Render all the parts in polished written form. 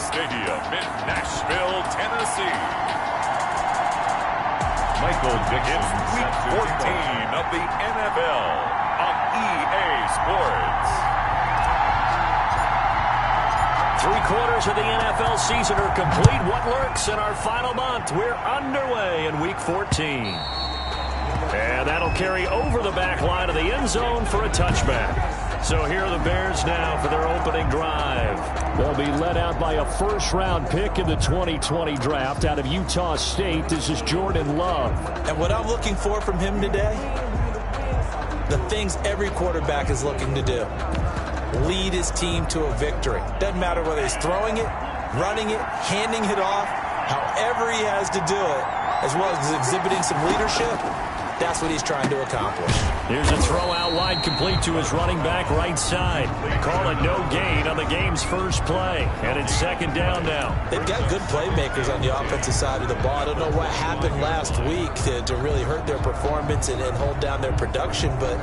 Stadium in Nashville, Tennessee. It's Week 14 of the NFL on EA Sports. 3/4 of the NFL season are complete. What lurks in our final month? We're underway in Week 14. And that'll carry over the back line of the end zone for a touchback. So here are the Bears now for their opening drive. They'll be led out by a first-round pick in the 2020 draft out of Utah State. This is Jordan Love. And what I'm looking for from him today, the things every quarterback is looking to do. Lead his team to a victory. Doesn't matter whether he's throwing it, running it, handing it off, however he has to do it, as well as exhibiting some leadership. That's what he's trying to accomplish. Here's a throw out wide, complete to his running back right side. Call it no gain on the game's first play. And it's second down now. They've got good playmakers on the offensive side of the ball. I don't know what happened last week to really hurt their performance and hold down their production, but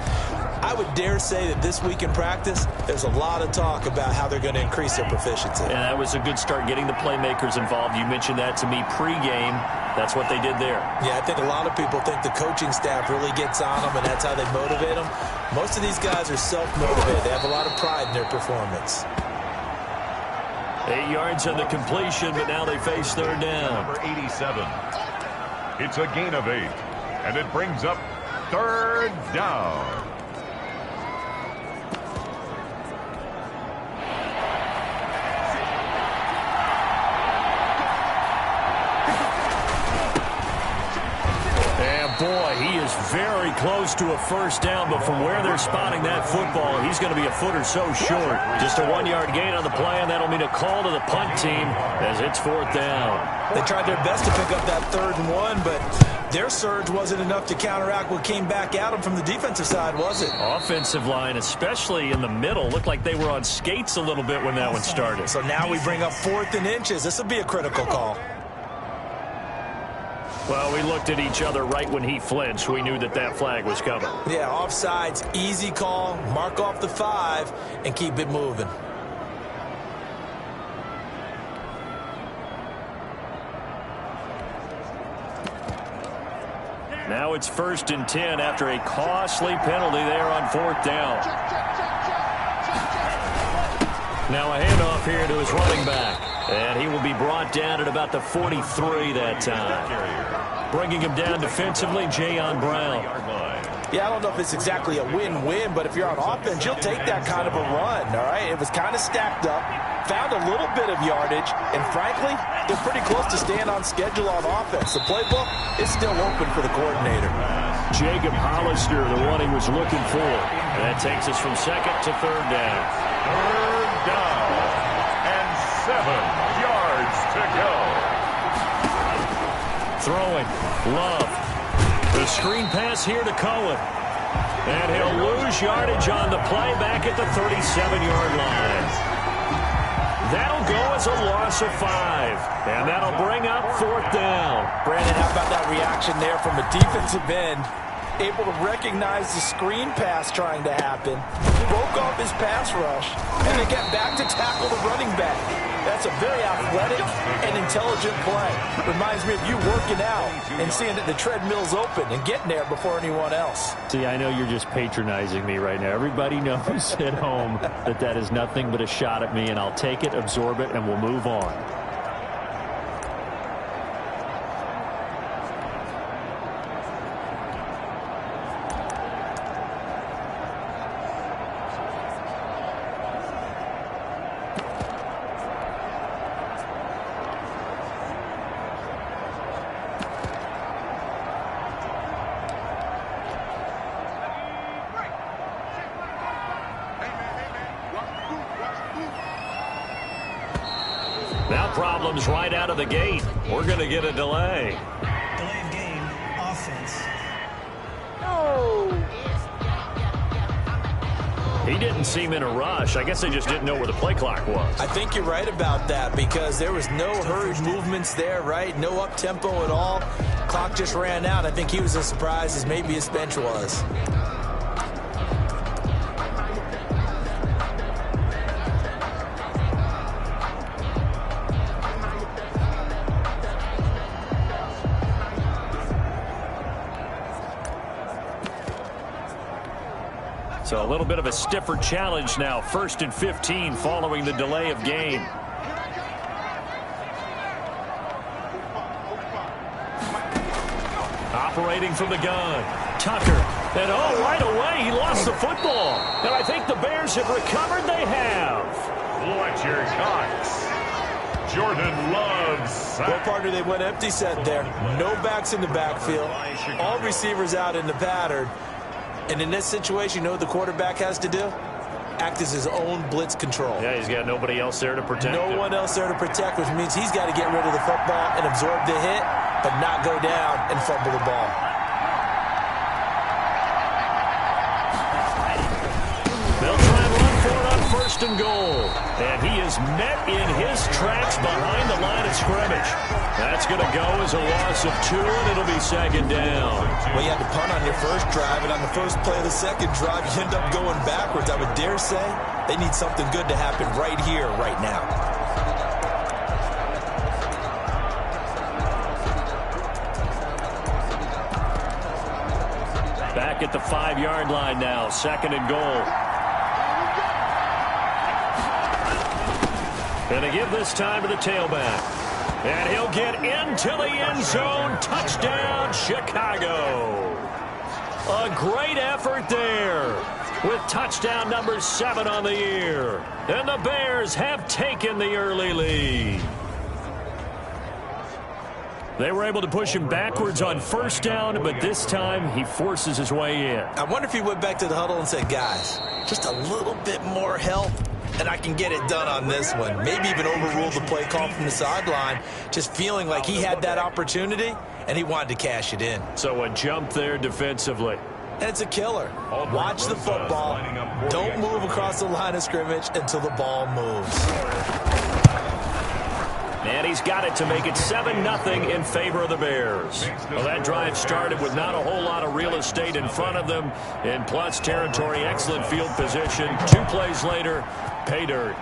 I would dare say that this week in practice, there's a lot of talk about how they're going to increase their proficiency. And that was a good start, getting the playmakers involved. You mentioned that to me pregame. That's what they did there. Yeah, I think a lot of people think the coaching staff really gets on them, and that's how they motivate them. Most of these guys are self-motivated. They have a lot of pride in their performance. 8 yards on the completion, but now they face third down. Number 87. It's a gain of 8, and it brings up third down. Boy, he is very close to a first down, but from where they're spotting that football, he's going to be a foot or so short. Just a 1-yard gain on the play, and that'll mean a call to the punt team as it's fourth down. They tried their best to pick up that 3rd and 1, but their surge wasn't enough to counteract what came back at them from the defensive side, was it? Offensive line, especially in the middle, looked like they were on skates a little bit when that one started. So now we bring up 4th and inches. This will be a critical call. Well, we looked at each other right when he flinched. We knew that that flag was coming. Yeah, offsides, easy call, mark off the 5, and keep it moving. Now it's 1st and 10 after a costly penalty there on 4th down. Now a handoff here to his running back. And he will be brought down at about the 43 that time. Bringing him down defensively, Jayon Brown. Yeah, I don't know if it's exactly a win-win, but if you're on offense, you'll take that kind of a run, all right? It was kind of stacked up, found a little bit of yardage, and frankly, they're pretty close to staying on schedule on offense. The playbook is still open for the coordinator. Jacob Hollister, the one he was looking for. And that takes us from 2nd to 3rd down. 3rd down and 7 yards to go. Throwing, Love. The screen pass here to Cohen. And he'll lose yardage on the play back at the 37-yard line. That'll go as a loss of 5. And that'll bring up 4th down. Brandon, how about that reaction there from a defensive end? Able to recognize the screen pass trying to happen, broke off his pass rush, and then get back to tackle the running back. That's a very athletic and intelligent play. Reminds me of you working out and seeing that the treadmill's open and getting there before anyone else. See, I know you're just patronizing me right now. Everybody knows at home that that is nothing but a shot at me, and I'll take it, absorb it, and we'll move on. Now problems right out of the gate. We're going to get a delay. Delay of game, offense. He didn't seem in a rush. I guess they just didn't know where the play clock was. I think you're right about that because there was no hurried movements there, right? No up-tempo at all. Clock just ran out. I think he was as surprised as maybe his bench was. So a little bit of a stiffer challenge now. 1st and 15 following the delay of game. Operating from the gun. Tucker. And right away he lost the football. And I think the Bears have recovered. They have. Fletcher Cox. Jordan Love's. Well, partner, they went empty set there. No backs in the backfield. All receivers out in the pattern. And in this situation, you know what the quarterback has to do? Act as his own blitz control. Yeah, he's got nobody else there to protect him. No one else there to protect, which means he's got to get rid of the football and absorb the hit, but not go down and fumble the ball. They'll try and run for it on 1st and goal. And he is met in his tracks behind the line of scrimmage. That's going to go as a loss of 2, and it'll be 2nd down. Well, you had to punt on your first drive, and on the first play of the second drive, you end up going backwards. I would dare say they need something good to happen right here, right now. Back at the 5-yard line now, 2nd and goal. Going to give this time to the tailback. And he'll get into the end zone. Touchdown, Chicago. A great effort there with touchdown number 7 on the year. And the Bears have taken the early lead. They were able to push him backwards on 1st down, but this time he forces his way in. I wonder if he went back to the huddle and said, guys, just a little bit more help, and I can get it done on this one. Maybe even overruled the play call from the sideline, just feeling like he had that opportunity, and he wanted to cash it in. So a jump there defensively. And it's a killer. Watch the football. Don't move across the line of scrimmage until the ball moves. And he's got it to make it 7-0 in favor of the Bears. Well, that drive started with not a whole lot of real estate in front of them. In plus territory, excellent field position. 2 plays later, pay dirt.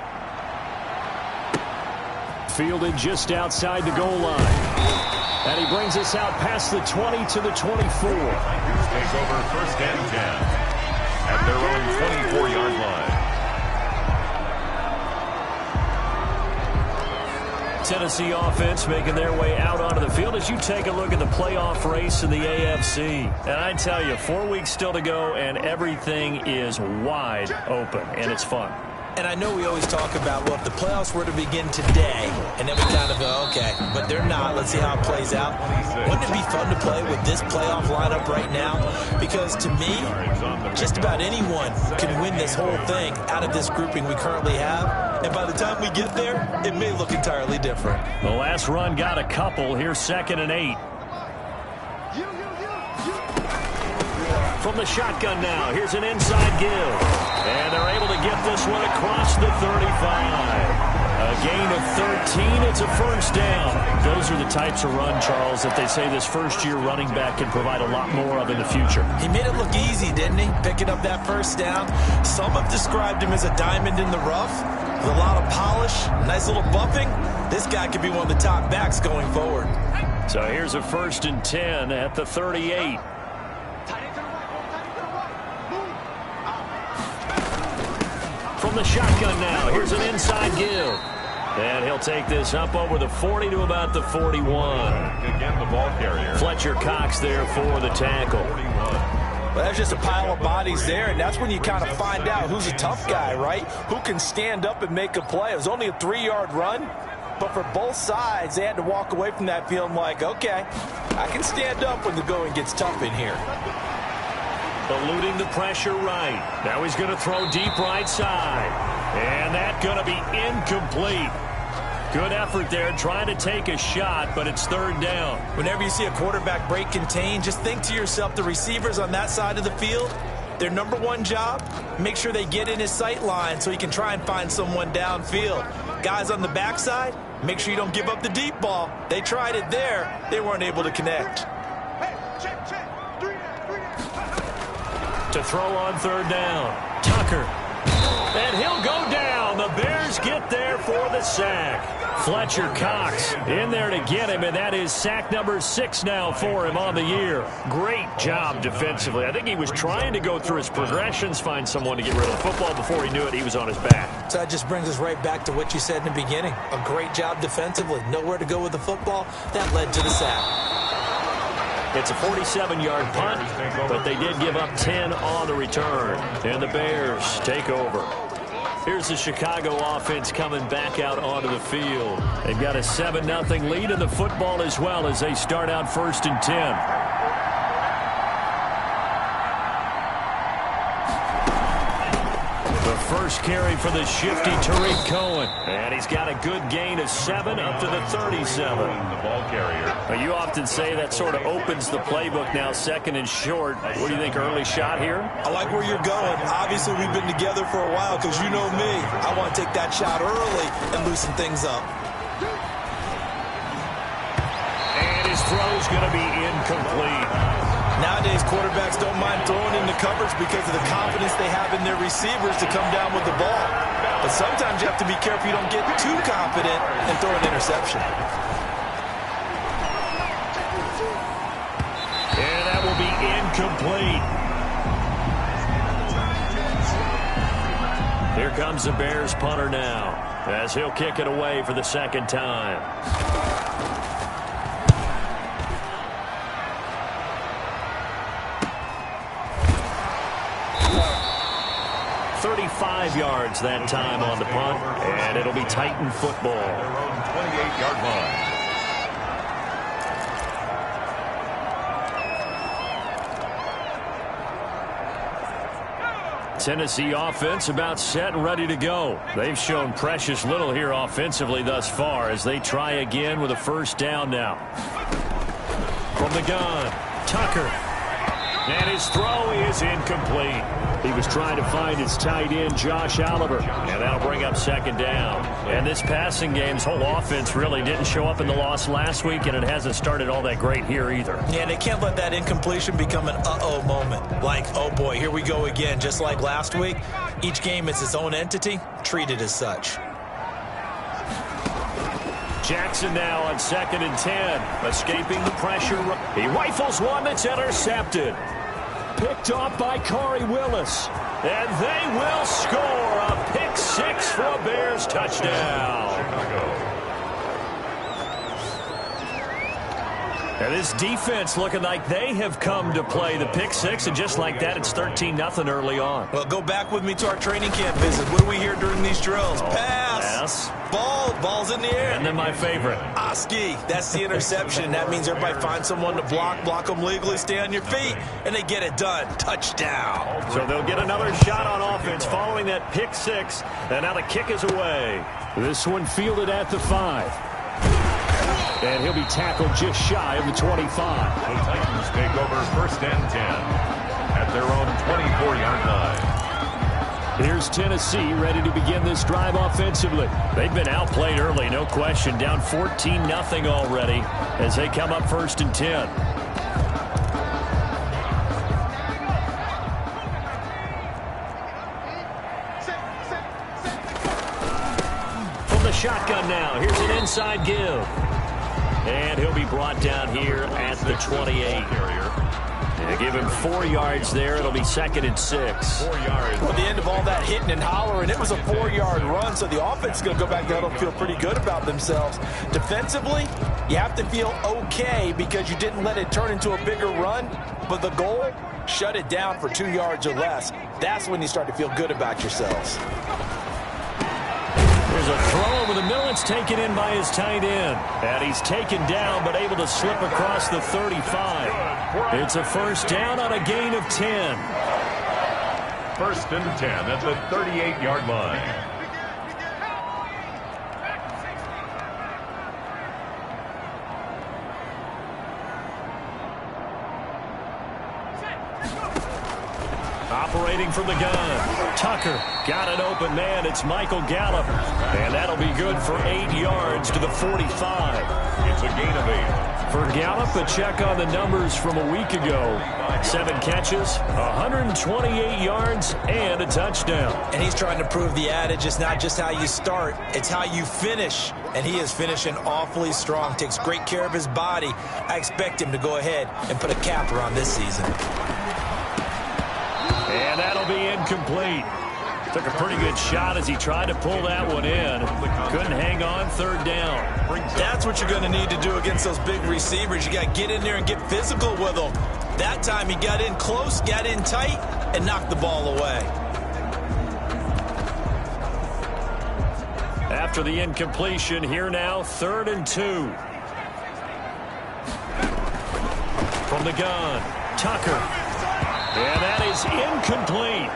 Fielded just outside the goal line. And he brings us out past the 20 to the 24. Take over 1st and 10 at their own 24-yard line. Tennessee offense making their way out onto the field as you take a look at the playoff race in the AFC. And I tell you, 4 weeks still to go, and everything is wide open, and it's fun. And I know we always talk about, well, if the playoffs were to begin today, and then we kind of go, okay, but they're not. Let's see how it plays out. Wouldn't it be fun to play with this playoff lineup right now? Because to me, just about anyone can win this whole thing out of this grouping we currently have. And by the time we get there, it may look entirely different. The last run got a couple. Here's 2nd and 8. From the shotgun now, here's an inside give. And they're able to get this one across the 35. A gain of 13. It's a 1st down. Those are the types of run, Charles, that they say this first-year running back can provide a lot more of in the future. He made it look easy, didn't he? Picking up that 1st down. Some have described him as a diamond in the rough with a lot of polish, nice little bumping. This guy could be one of the top backs going forward. So here's a 1st and 10 at the 38. From the shotgun now, here's an inside give. And he'll take this up over the 40 to about the 41. Again, the ball carrier. Fletcher Cox there for the tackle. But that's just a pile of bodies there, and that's when you kind of find out who's a tough guy, right? Who can stand up and make a play. It was only a 3-yard run, but for both sides, they had to walk away from that feeling like, okay, I can stand up when the going gets tough in here. Eluding the pressure right. Now he's going to throw deep right side. And that's going to be incomplete. Good effort there trying to take a shot, but it's 3rd down. Whenever you see a quarterback break contain, just think to yourself, the receivers on that side of the field, their number 1 job, make sure they get in his sight line so he can try and find someone downfield. Guys on the backside, make sure you don't give up the deep ball. They tried it there. They weren't able to connect. To throw on 3rd down. Tucker. And he'll go down. The Bears get there for the sack. Fletcher Cox in there to get him, and that is sack number 6 now for him on the year. Great job defensively. I think he was trying to go through his progressions, find someone to get rid of the football. Before he knew it, he was on his back. So that just brings us right back to what you said in the beginning. A great job defensively. Nowhere to go with the football. That led to the sack. It's a 47-yard punt, but they did give up 10 on the return. And the Bears take over. Here's the Chicago offense coming back out onto the field. They've got a 7-0 lead in the football as well as they start out 1st and 10. First carry for the shifty Tariq Cohen. And he's got a good gain of 7 up to the 37. The ball carrier. Now, you often say that sort of opens the playbook now, 2nd and short. What do you think, early shot here? I like where you're going. Obviously, we've been together for a while because you know me. I want to take that shot early and loosen things up. And his throw's going to be incomplete. Nowadays, quarterbacks don't mind throwing into coverage because of the confidence they have in their receivers to come down with the ball. But sometimes you have to be careful you don't get too confident and throw an interception. And that will be incomplete. Here comes the Bears punter now, as he'll kick it away for the 2nd time. 35 yards that time on the punt, and it'll be Titan football. 28-yard line. Tennessee offense about set and ready to go. They've shown precious little here offensively thus far as they try again with a 1st down now. From the gun, Tucker. And his throw is incomplete. He was trying to find his tight end, Josh Oliver. And that'll bring up 2nd down. And this passing game's whole offense really didn't show up in the loss last week, and it hasn't started all that great here either. Yeah, they can't let that incompletion become an uh-oh moment. Like, oh boy, here we go again. Just like last week, each game is its own entity, treated as such. Jackson now on 2nd and 10, escaping the pressure. He rifles one that's intercepted. Picked off by Corey Willis. And they will score a pick 6 for a Bears touchdown. Chicago. And this defense looking like they have come to play the pick 6, and just like that, it's 13-0 early on. Well, go back with me to our training camp visit. What do we hear during these drills? Pass. Ball's in the air. And then my favorite. Oski, that's the interception. That means everybody finds someone to block them legally, stay on your feet, and they get it done. Touchdown. So they'll get another shot on offense following that pick 6, and now the kick is away. This one fielded at the 5. And he'll be tackled just shy of the 25. The Titans take over 1st and 10 at their own 24-yard line. Here's Tennessee ready to begin this drive offensively. They've been outplayed early, no question. Down 14-0 already as they come up 1st and 10. From the shotgun now, here's an inside give. And he'll be brought down here at the 28. They give him 4 yards there. It'll be 2nd and 6. 4 yards. At the end of all that hitting and hollering, it was a 4-yard run, so the offense is going to go back there and feel pretty good about themselves. Defensively, you have to feel okay because you didn't let it turn into a bigger run, but the goal, shut it down for 2 yards or less. That's when you start to feel good about yourselves. There's a throw over the middle. It's taken in by his tight end. And he's taken down but able to slip across the 35. It's a 1st down on a gain of 10. 1st and 10 at the 38-yard line. Operating from the gun. Tucker got an open man. It's Michael Gallup. And that'll be good for 8 yards to the 45. It's a gain of 8. For Gallup, a check on the numbers from a week ago. 7 catches, 128 yards, and a touchdown. And he's trying to prove the adage, it's not just how you start, it's how you finish. And he is finishing awfully strong, takes great care of his body. I expect him to go ahead and put a capper on this season. And that'll be incomplete. Took a pretty good shot as he tried to pull that one in. Couldn't hang on, 3rd down. That's what you're going to need to do against those big receivers. You got to get in there and get physical with them. That time he got in close, got in tight, and knocked the ball away. After the incompletion, here now, 3rd and 2. From the gun, Tucker. And that is incomplete.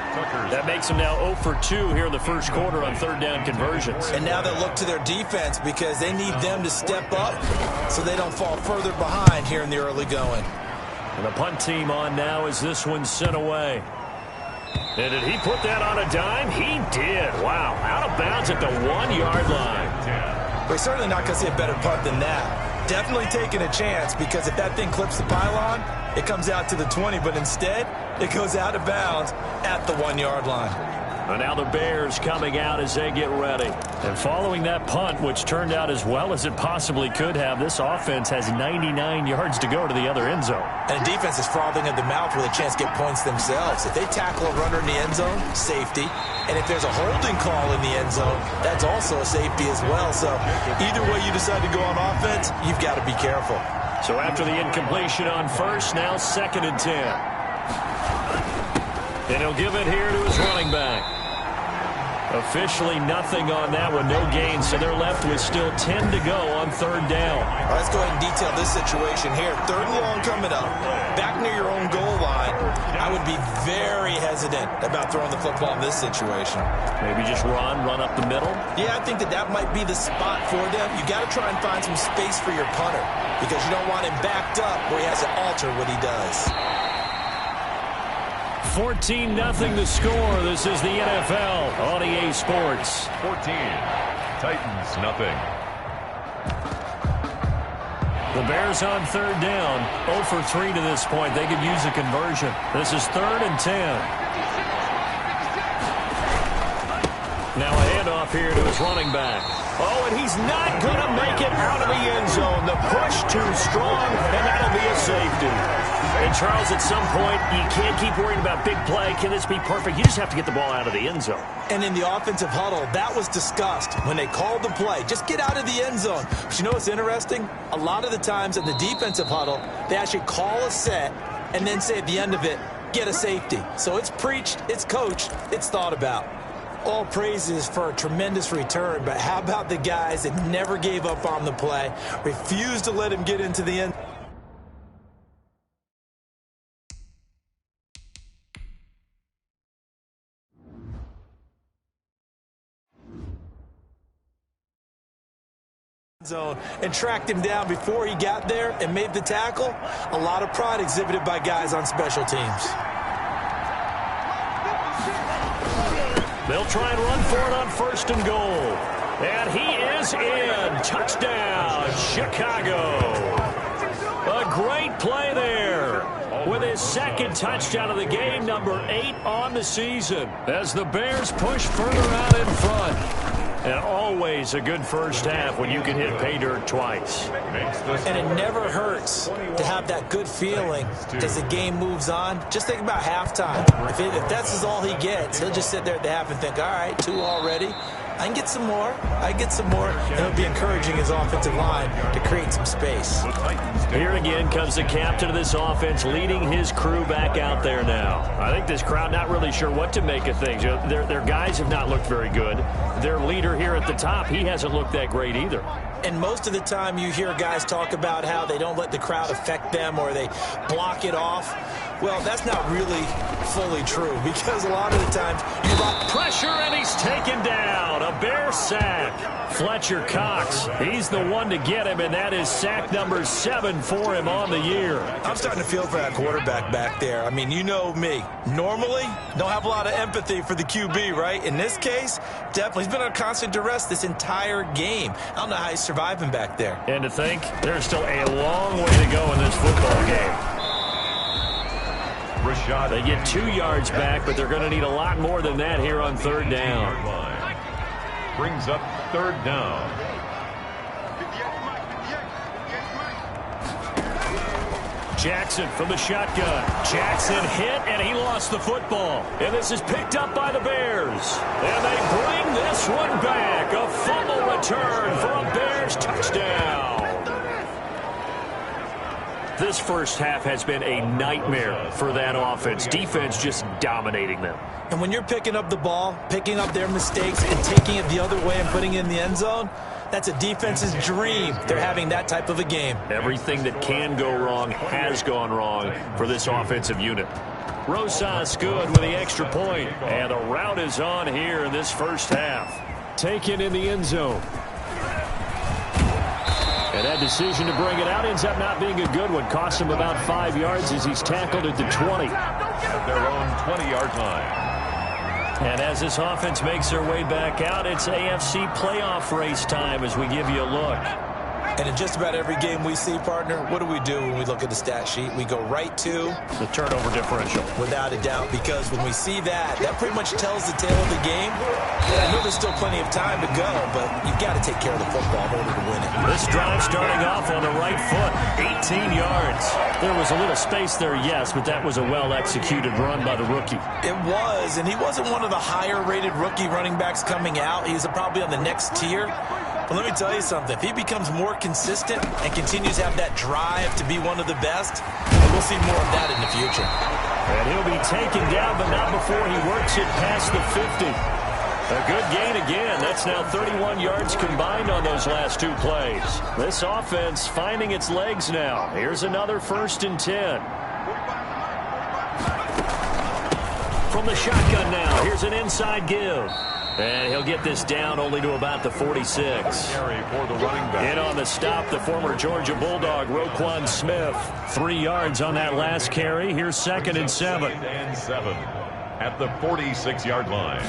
That makes him now 0 for 2 here in the first quarter on 3rd down conversions. And now they'll look to their defense because they need them to step up so they don't fall further behind here in the early going. And the punt team on now as this one's sent away. And did he put that on a dime? He did. Wow. Out of bounds at the 1-yard line. We're certainly not going to see a better punt than that. Definitely taking a chance because if that thing clips the pylon, it comes out to the 20, but instead it goes out of bounds at the 1-yard line. And now the Bears coming out as they get ready. And following that punt, which turned out as well as it possibly could have, this offense has 99 yards to go to the other end zone. And the defense is frothing at the mouth with a chance to get points themselves. If they tackle a runner in the end zone, safety. And if there's a holding call in the end zone, that's also a safety as well. So either way you decide to go on offense, you've got to be careful. So after the incompletion on first, now 2nd and 10. And he'll give it here to his running back. Officially nothing on that one, no gain, so they're left with still 10 to go on 3rd down. All right, let's go ahead and detail this situation here. 3rd and long coming up, back near your own goal line. I would be very hesitant about throwing the football in this situation. Maybe just run up the middle? Yeah, I think that might be the spot for them. You got to try and find some space for your punter because you don't want him backed up where he has to alter what he does. 14-0 the score. This is the NFL on EA Sports. 14. Titans, nothing. The Bears on 3rd down. 0 for 3 to this point. They could use a conversion. This is 3rd and 10. Now a handoff here to his running back. Oh, and he's not going to make it out of the end zone. The push too strong, and that'll be a safety. And, Charles, at some point, you can't keep worrying about big play. Can this be perfect? You just have to get the ball out of the end zone. And in the offensive huddle, that was discussed when they called the play. Just get out of the end zone. But you know what's interesting? A lot of the times in the defensive huddle, they actually call a set and then say at the end of it, get a safety. So it's preached, it's coached, it's thought about. All praises for a tremendous return, but how about the guys that never gave up on the play, refused to let him get into the end zone and tracked him down before he got there and made the tackle? A lot of pride exhibited by guys on special teams. They'll try and run for it on 1st and goal. And he is in. Touchdown, Chicago. A great play there with his 2nd touchdown of the game, number 8 on the season, as the Bears push further out in front. And always a good first half when you can hit pay dirt twice. And it never hurts to have that good feeling as the game moves on. Just think about halftime. If that's all he gets, he'll just sit there at the half and think, all right, 2 already. I can get some more. And it'll be encouraging his offensive line to create some space. Here again comes the captain of this offense leading his crew back out there now. I think this crowd not really sure what to make of things. Their guys have not looked very good. Their leader here at the top, he hasn't looked that great either. And most of the time you hear guys talk about how they don't let the crowd affect them or they block it off. Well, that's not really fully true because a lot of the times you block pressure and he's taken down. A Bear sack. Fletcher Cox, he's the one to get him, and that is sack number 7 for him on the year. I'm starting to feel for that quarterback back there. I mean, you know me. Normally, don't have a lot of empathy for the QB, right? In this case, definitely. He's been under constant duress this entire game. I don't know how he's surviving back there. And to think, there's still a long way to go in this football game. They get 2 yards back, but they're going to need a lot more than that here on 3rd down. Brings up 3rd down. Jackson from the shotgun. Jackson hit, and he lost the football. And this is picked up by the Bears. And they bring this one back. A fumble return for a Bears touchdown. This first half has been a nightmare for that offense. Defense just dominating them. And when you're picking up the ball, picking up their mistakes, and taking it the other way and putting it in the end zone, that's a defense's dream. They're having that type of a game. Everything that can go wrong has gone wrong for this offensive unit. Rosas good with the extra point. And the route is on here in this first half. Taken in the end zone. And that decision to bring it out ends up not being a good one. Costs him about 5 yards as he's tackled at the 20. At their own 20-yard line. And as this offense makes their way back out, it's AFC playoff race time as we give you a look. And in just about every game we see, partner, what do we do when we look at the stat sheet? We go right to the turnover differential. Without a doubt, because when we see that, that pretty much tells the tale of the game. I know there's still plenty of time to go, but you've got to take care of the football in order to win it. This drive starting off on the right foot, 18 yards. There was a little space there, yes, but that was a well-executed run by the rookie. It was, and he wasn't one of the higher-rated rookie running backs coming out. He's probably on the next tier. But let me tell you something. If he becomes more consistent and continues to have that drive to be one of the best, we'll see more of that in the future. And he'll be taken down, but not before he works it past the 50. A good gain again. That's now 31 yards combined on those last 2 plays. This offense finding its legs now. Here's another 1st and 10. From the shotgun now. Here's an inside give. And he'll get this down only to about the 46. For the running back. In on the stop, the former Georgia Bulldog, Roquan Smith. 3 yards on that last carry. Here's 2nd and 7. 2nd and 7 at the 46-yard line.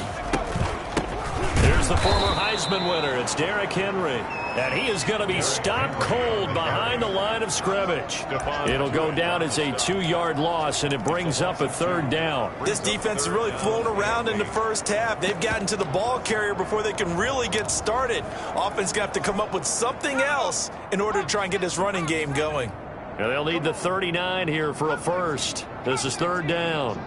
There's the former Heisman winner. It's Derrick Henry. And he is going to be stopped cold behind the line of scrimmage. It'll go down as a 2-yard loss, and it brings up a 3rd down. This defense has really flown around in the first half. They've gotten to the ball carrier before they can really get started. Offense going to have to come up with something else in order to try and get this running game going. Now they'll need the 39 here for a first. This is 3rd down.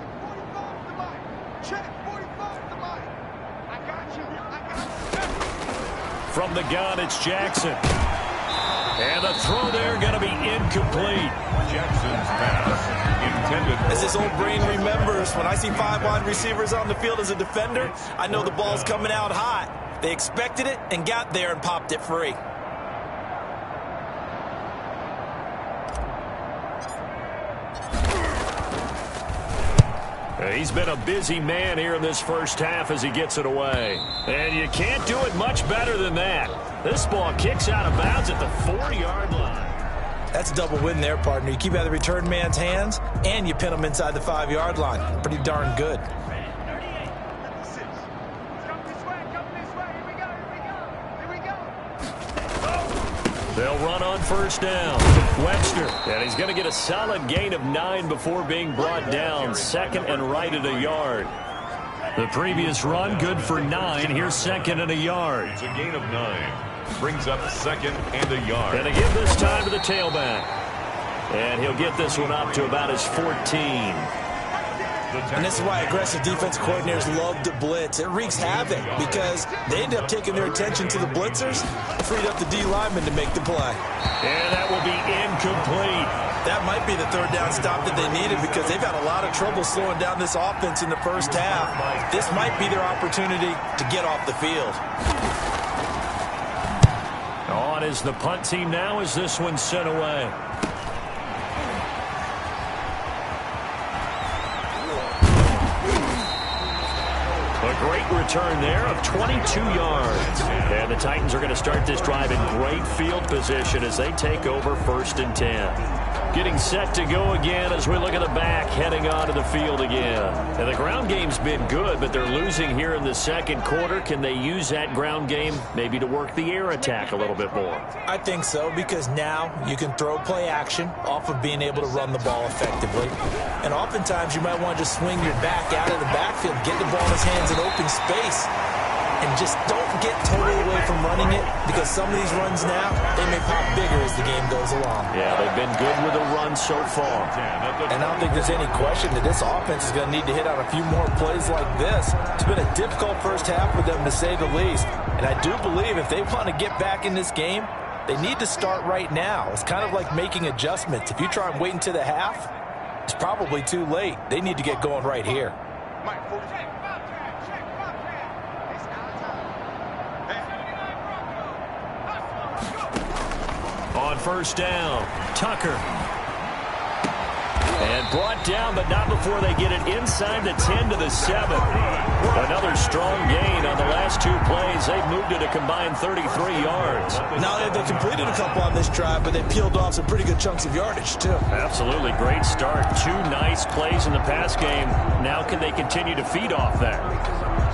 From the gun, it's Jackson. And the throw there going to be incomplete. Jackson's pass intended. As this old brain remembers, when I see 5 wide receivers on the field as a defender, I know the ball's coming out hot. They expected it and got there and popped it free. He's been a busy man here in this first half as he gets it away. And you can't do it much better than that. This ball kicks out of bounds at the 40-yard line. That's a double win there, partner. You keep out of the return man's hands, and you pin him inside the 5-yard line. Pretty darn good. They'll run on 1st down. Webster, and he's going to get a solid gain of 9 before being brought down. 2nd and right at a yard. The previous run, good for 9. Here's 2nd and a yard. It's a gain of 9. Brings up 2nd and a yard. And they give this time to the tailback. And he'll get this one up to about his 14. And this is why aggressive defense coordinators love to blitz. It wreaks havoc because they end up taking their attention to the blitzers, freed up the D lineman to make the play. And that will be incomplete. That might be the 3rd down stop that they needed because they've had a lot of trouble slowing down this offense in the first half. This might be their opportunity to get off the field. On on is the punt team now as this one's sent away. A great return there of 22 yards. And the Titans are going to start this drive in great field position as they take over 1st and 10. Getting set to go again as we look at the back, heading onto the field again. And the ground game's been good, but they're losing here in the second quarter. Can they use that ground game maybe to work the air attack a little bit more? I think so, because now you can throw play action off of being able to run the ball effectively. And oftentimes you might want to just swing your back out of the backfield, get the ball in his hands in open space, and just don't get totally away from running it, because some of these runs now, they may pop bigger as the game goes along. Yeah, they've been good with the run so far. And I don't think there's any question that this offense is going to need to hit on a few more plays like this. It's been a difficult first half for them, to say the least. And I do believe if they want to get back in this game, they need to start right now. It's kind of like making adjustments. If you try and wait until the half, it's probably too late. They need to get going right here. On 1st down, Tucker. And brought down, but not before they get it inside the 10 to the 7. Another strong gain on the last 2 plays. They've moved it a combined 33 yards. Now they've completed a couple on this drive, but they peeled off some pretty good chunks of yardage, too. Absolutely. Great start. 2 nice plays in the pass game. Now can they continue to feed off that?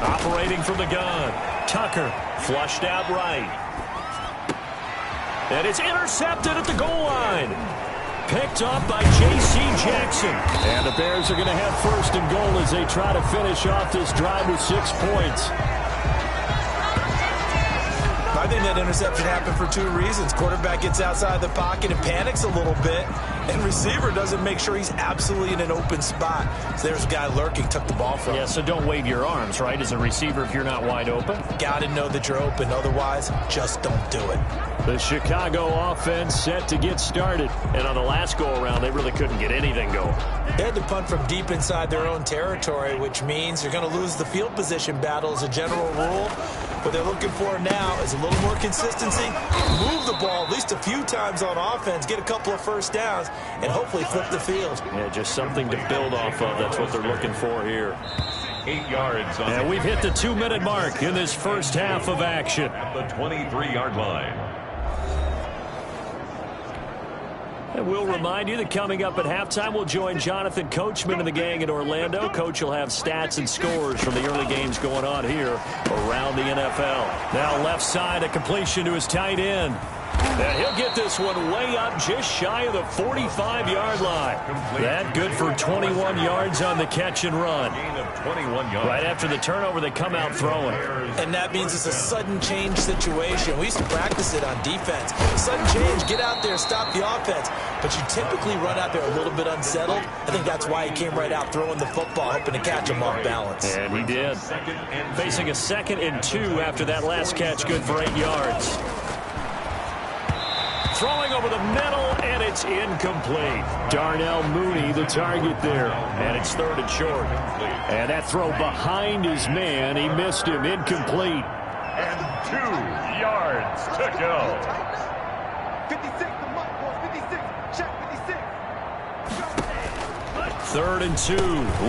Operating from the gun, Tucker flushed out right. And it's intercepted at the goal line. Picked up by J.C. Jackson. And the Bears are going to have 1st and goal as they try to finish off this drive with 6 points. I think that interception happened for 2 reasons. Quarterback gets outside the pocket and panics a little bit, and receiver doesn't make sure he's absolutely in an open spot. So there's a guy lurking, took the ball from him. Yeah, so don't wave your arms, right, as a receiver if you're not wide open. Got to know that you're open. Otherwise, just don't do it. The Chicago offense set to get started. And on the last go-around, they really couldn't get anything going. They had to punt from deep inside their own territory, which means you're going to lose the field position battle as a general rule. What they're looking for now is a little more consistency, move the ball at least a few times on offense, get a couple of 1st downs, and hopefully flip the field. Yeah, just something to build off of. That's what they're looking for here. 8 yards. And we've hit the 2-minute mark in this first half of action. At the 23-yard line. And we'll remind you that coming up at halftime, we'll join Jonathan Coachman and the gang in Orlando. Coach will have stats and scores from the early games going on here around the NFL. Now left side, a completion to his tight end. And he'll get this one way up just shy of the 45-yard line. That good for 21 yards on the catch and run. Right after the turnover, they come out throwing. And that means it's a sudden change situation. We used to practice it on defense. Sudden change, get out there, stop the offense. But you typically run out there a little bit unsettled. I think that's why he came right out throwing the football, hoping to catch him off balance. And he did. Facing a 2nd and 2 after that last catch, good for 8 yards. Throwing over the middle, and it's incomplete. Darnell Mooney, the target there. And it's 3rd and short. And that throw behind his man, he missed him, incomplete. And 2 yards to go. 56, the mark was 56, check 56. 3rd and 2.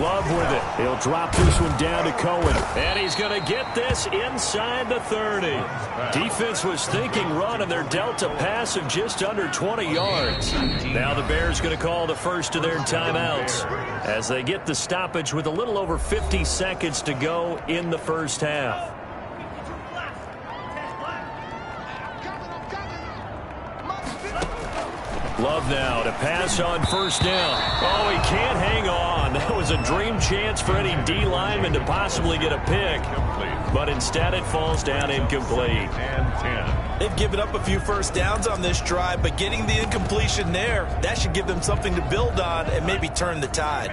Love with it. He'll drop this one down to Cohen. And he's going to get this inside the 30. Defense was thinking run, and they're dealt a pass of just under 20 yards. Now the Bears going to call the first of their timeouts as they get the stoppage with a little over 50 seconds to go in the first half. Love now to pass on 1st down. Oh, he can't hang on. That was a dream chance for any D lineman to possibly get a pick. But instead it falls down incomplete. They've given up a few 1st downs on this drive, but getting the incompletion there, that should give them something to build on and maybe turn the tide.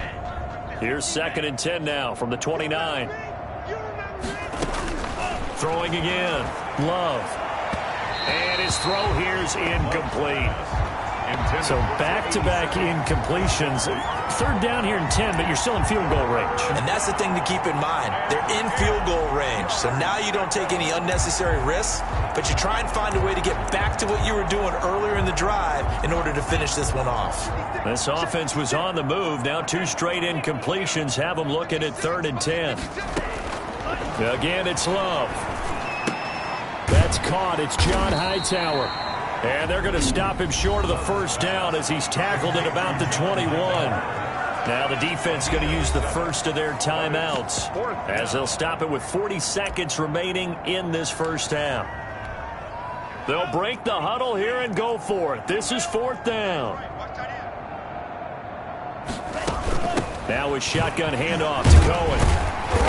Here's 2nd and 10 now from the 29. Throwing again. Love. And his throw here's incomplete. So back-to-back incompletions. 3rd down here and 10, but you're still in field goal range. And that's the thing to keep in mind. They're in field goal range. So now you don't take any unnecessary risks, but you try and find a way to get back to what you were doing earlier in the drive in order to finish this one off. This offense was on the move. Now 2 straight incompletions have them looking at 3rd and 10. Again, it's Love. That's caught. It's John Hightower. And they're going to stop him short of the 1st down as he's tackled at about the 21. Now the defense going to use the first of their timeouts as they'll stop it with 40 seconds remaining in this 1st half. They'll break the huddle here and go for it. This is 4th down. Now a shotgun handoff to Cohen.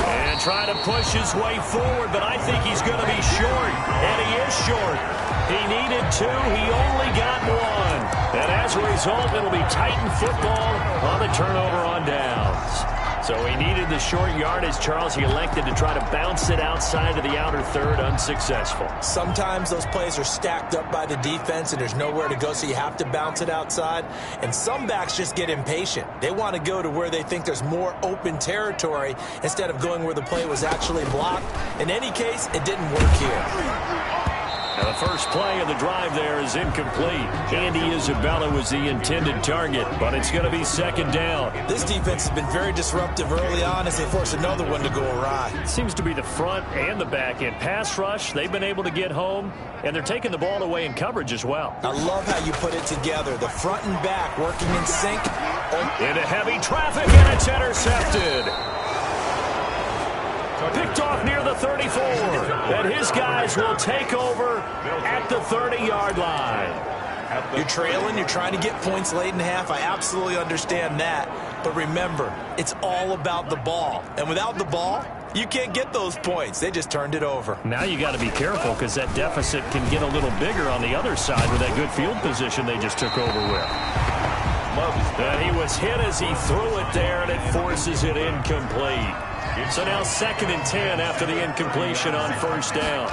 And trying to push his way forward, but I think he's going to be short. And he is short. He needed 2. He only got 1. And as a result, it'll be Titan football on the turnover on downs. So he needed the short yardage, Charles. He elected to try to bounce it outside of the outer 3rd, unsuccessful. Sometimes those plays are stacked up by the defense and there's nowhere to go, so you have to bounce it outside. And some backs just get impatient. They want to go to where they think there's more open territory instead of going where the play was actually blocked. In any case, it didn't work here. Now the first play of the drive there is incomplete. Andy Isabella was the intended target, but it's going to be 2nd down. This defense has been very disruptive early on as they force another one to go awry. Seems to be the front and the back end. Pass rush, they've been able to get home, and they're taking the ball away in coverage as well. I love how you put it together. The front and back working in sync. Into heavy traffic, and it's intercepted. Picked off near the 34. And his guys will take over at the 30-yard line. You're trailing. You're trying to get points late in the half. I absolutely understand that. But remember, it's all about the ball. And without the ball, you can't get those points. They just turned it over. Now you got to be careful because that deficit can get a little bigger on the other side with that good field position they just took over with. And he was hit as he threw it there, and it forces it incomplete. So now 2nd and 10 after the incompletion on 1st down.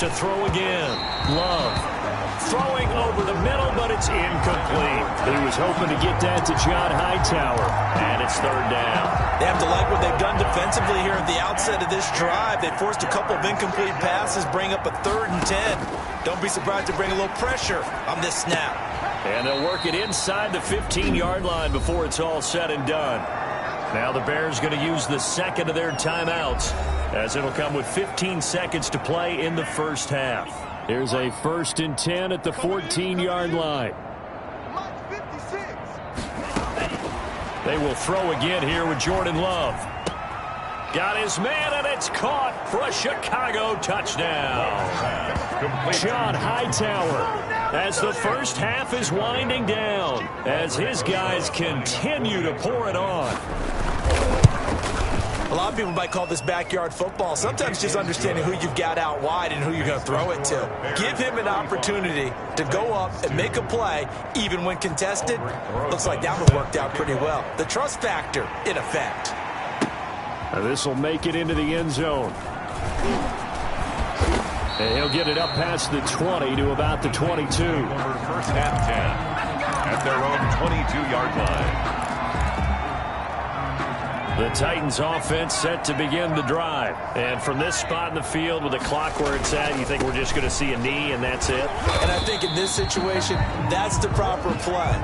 To throw again. Love. Throwing over the middle, but it's incomplete. He was hoping to get that to John Hightower. And it's 3rd down. They have to like what they've done defensively here at the outset of this drive. They forced a couple of incomplete passes, bring up a 3rd and 10. Don't be surprised to bring a little pressure on this snap. And they'll work it inside the 15-yard line before it's all said and done. Now the Bears going to use the 2nd of their timeouts as it'll come with 15 seconds to play in the 1st half. Here's a 1st and 10 at the 14-yard line. They will throw again here with Jordan Love. Got his man, and it's caught for a Chicago touchdown. John Hightower as the 1st half is winding down as his guys continue to pour it on. A lot of people might call this backyard football. Sometimes just understanding who you've got out wide and who you're going to throw it to. Give him an opportunity to go up and make a play, even when contested. Looks like that one worked out pretty well. The trust factor in effect. This will make it into the end zone. And he'll get it up past the 20 to about the 22. 1st half 10 at their own 22-yard line. The Titans offense set to begin the drive. And from this spot in the field with the clock where it's at, you think we're just going to see a knee and that's it? And I think in this situation, that's the proper play.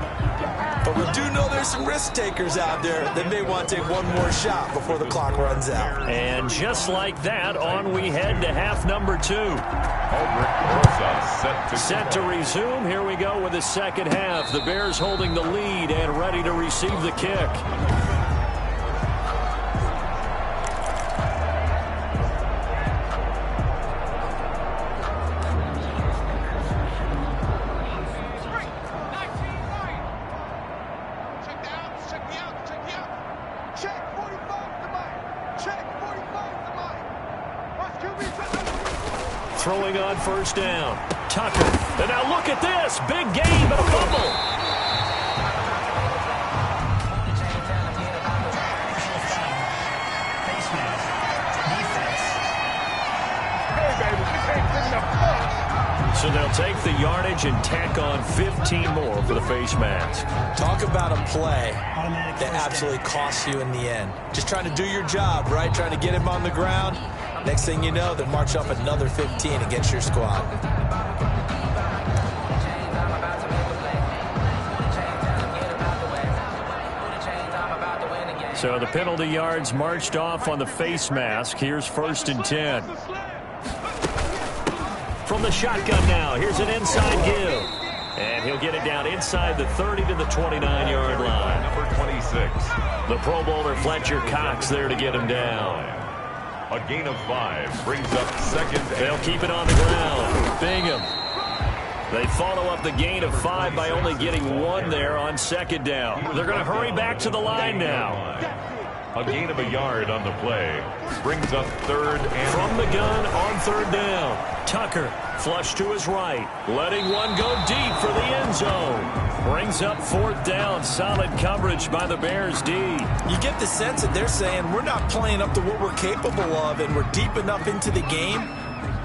But we do know there's some risk takers out there that may want to take one more shot before the clock runs out. And just like that, on we head to half number 2. Set to resume. Here we go with the 2nd half. The Bears holding the lead and ready to receive the kick. Throwing on 1st down. Tucker. And now look at this. Big game, but a fumble. So they'll take the yardage and tack on 15 more for the face mask. Talk about a play that absolutely costs you in the end. Just trying to do your job, right? Trying to get him on the ground. Next thing you know, they'll march up another 15 against your squad. So the penalty yards marched off on the face mask. Here's 1st and 10. From the shotgun now, here's an inside give. And he'll get it down inside the 30 to the 29-yard line. Number 26. The Pro Bowler Fletcher Cox there to get him down. A gain of 5 brings up 2nd. They'll keep it on the ground. Bingham. They follow up the gain of 5 by only getting 1 there on 2nd down. They're going to hurry back to the line now. A gain of a yard on the play brings up 3rd and... From the gun on 3rd down. Tucker flush to his right. Letting one go deep for the end zone. Brings up 4th down. Solid coverage by the Bears D. You get the sense that they're saying we're not playing up to what we're capable of, and we're deep enough into the game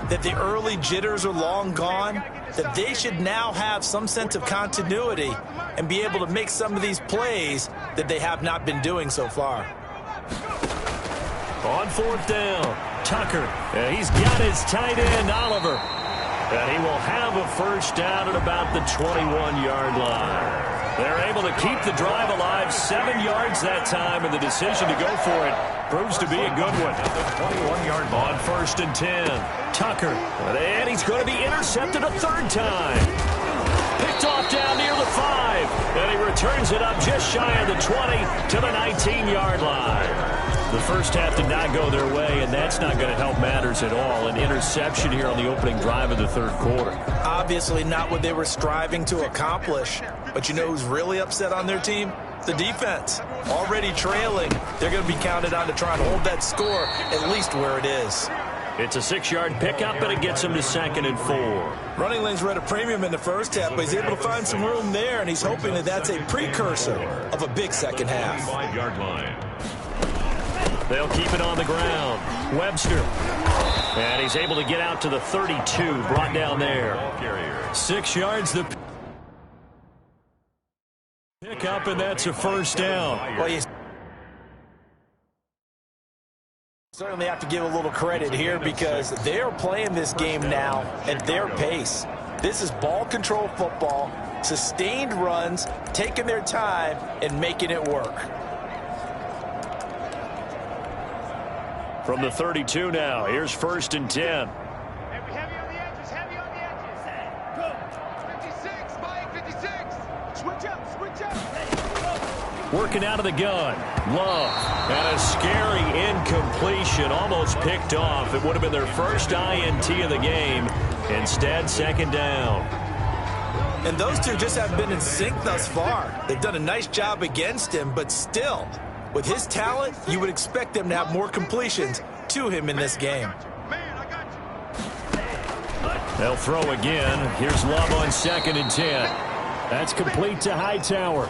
that the early jitters are long gone, that they should now have some sense of continuity and be able to make some of these plays that they have not been doing so far. On 4th down, Tucker. He's got his tight end, Oliver. And he will have a 1st down at about the 21-yard line. They're able to keep the drive alive, 7 yards that time, and the decision to go for it proves to be a good one. 21-yard On 1st and 10, Tucker. And he's going to be intercepted a 3rd time. Picked off down near the 5. And he returns it up just shy of the 20 to the 19-yard line. The first half did not go their way, and that's not going to help matters at all. An interception here on the opening drive of the 3rd quarter. Obviously not what they were striving to accomplish. But you know who's really upset on their team? The defense. Already trailing. They're going to be counted on to try and hold that score at least where it is. It's a 6-yard pickup, and it gets him to 2nd and 4. Running lanes were at a premium in the first half, but he's able to find some room there, and he's hoping that that's a precursor of a big second half. 5-yard line. They'll keep it on the ground. Webster. And he's able to get out to the 32, brought down there. 6 yards the pick up, and that's a 1st down. Well, you certainly have to give a little credit here because they're playing this game now at their pace. This is ball control football, sustained runs, taking their time and making it work. From the 32 now, here's 1st and 10. Heavy on the edges, heavy on the edges. Go. 56, Mike, 56. Switch up. Working out of the gun. Love. And a scary incompletion, almost picked off. It would have been their first INT of the game. Instead, 2nd down. And those two just haven't been in sync thus far. They've done a nice job against him, but still, with his talent, you would expect them to have more completions to him in this game. They'll throw again. Here's Love on 2nd and 10. That's complete to Hightower.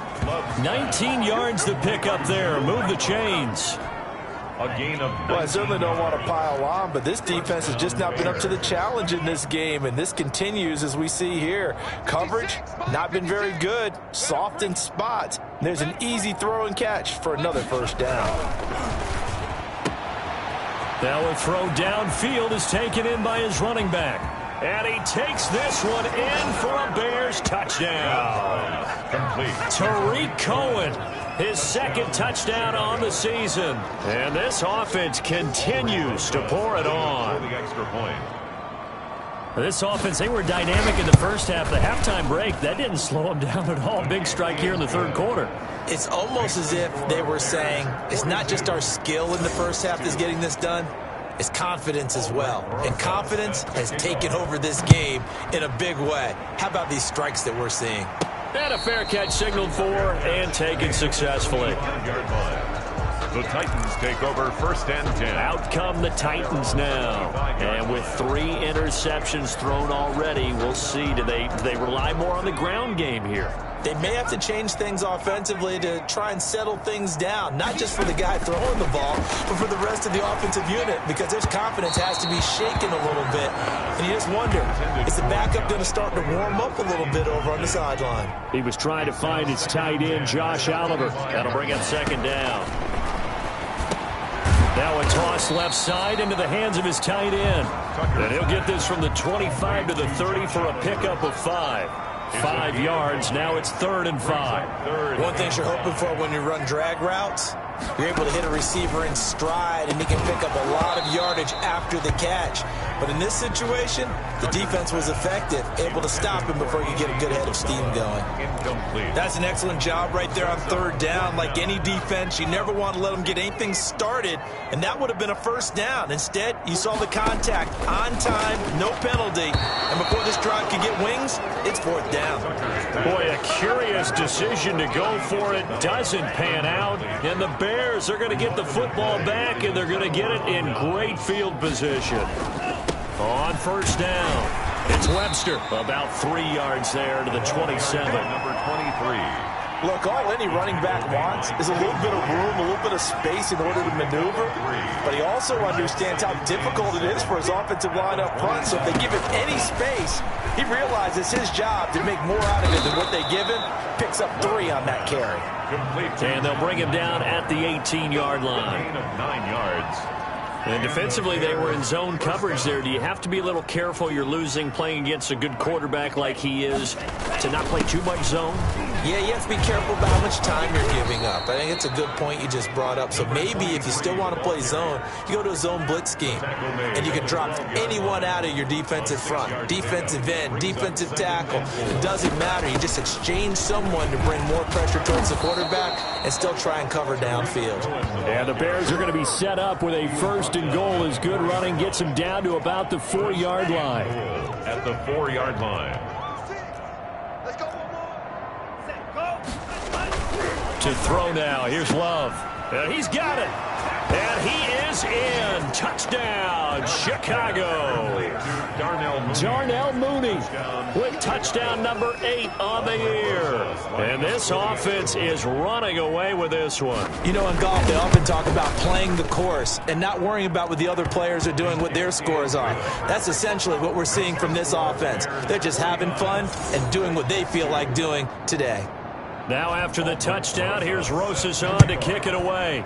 19 yards to pick up there. Move the chains. A gain of... Well, I certainly don't want to pile on, but this defense has just not been up to the challenge in this game, and this continues as we see here. Coverage, not been very good. Soft in spots. There's an easy throw and catch for another 1st down. Now a throw downfield is taken in by his running back. And he takes this one in for a Bears touchdown. Complete. Tariq Cohen, his 2nd touchdown on the season. And this offense continues to pour it on. The extra point. This offense, they were dynamic in the first half. The halftime break, that didn't slow them down at all. Big strike here in the 3rd quarter. It's almost as if they were saying, it's not just our skill in the first half that's getting this done. It's confidence as well. And confidence has taken over this game in a big way. How about these strikes that we're seeing? And a fair catch signaled for and taken successfully. The Titans take over 1st and 10. Out come the Titans now. And with 3 interceptions thrown already, we'll see. Do they rely more on the ground game here? They may have to change things offensively to try and settle things down, not just for the guy throwing the ball, but for the rest of the offensive unit, because their confidence has to be shaken a little bit. And you just wonder, is the backup going to start to warm up a little bit over on the sideline? He was trying to find his tight end, Josh Oliver. That'll bring up second down. Now a toss left side into the hands of his tight end. And he'll get this from the 25 to the 30 for a pickup of 5. 5 yards. Now it's 3rd and 5. One thing you're hoping for when you run drag routes, you're able to hit a receiver in stride, and he can pick up a lot of yardage after the catch. But in this situation, the defense was effective, able to stop him before he could get a good head of steam going. Incomplete. That's an excellent job right there on 3rd down. Like any defense, you never want to let them get anything started, and that would have been a 1st down. Instead, you saw the contact on time, no penalty, and before this drive could get wings, it's 4th down. Boy, a curious decision to go for it. Doesn't pan out, and the Bears are going to get the football back, and they're going to get it in great field position. On 1st down, it's Webster. About 3 yards there to the 27. Number 23. Look, all any running back wants is a little bit of room, a little bit of space in order to maneuver. But he also understands how difficult it is for his offensive line up front. So if they give him any space, he realizes his job to make more out of it than what they give him. Picks up 3 on that carry. And they'll bring him down at the 18-yard line. Gain of 9 yards. And defensively, they were in zone coverage there. Do you have to be a little careful? You're losing playing against a good quarterback like he is to not play too much zone? Yeah, you have to be careful about how much time you're giving up. I think it's a good point you just brought up. So maybe if you still want to play zone, you go to a zone blitz scheme. And you can drop anyone out of your defensive front. Defensive end, defensive tackle. It doesn't matter. You just exchange someone to bring more pressure towards the quarterback and still try and cover downfield. And the Bears are going to be set up with a 1st and goal as good running gets him down to about the 4-yard line. At the 4-yard line. Let's go. To throw now. Here's Love. And he's got it. And he is in. Touchdown, Chicago. Darnell Mooney with touchdown number 8 on the year. And this offense is running away with this one. You know, in golf, they often talk about playing the course and not worrying about what the other players are doing, what their scores are. That's essentially what we're seeing from this offense. They're just having fun and doing what they feel like doing today. Now after the touchdown, here's Rosas on to kick it away.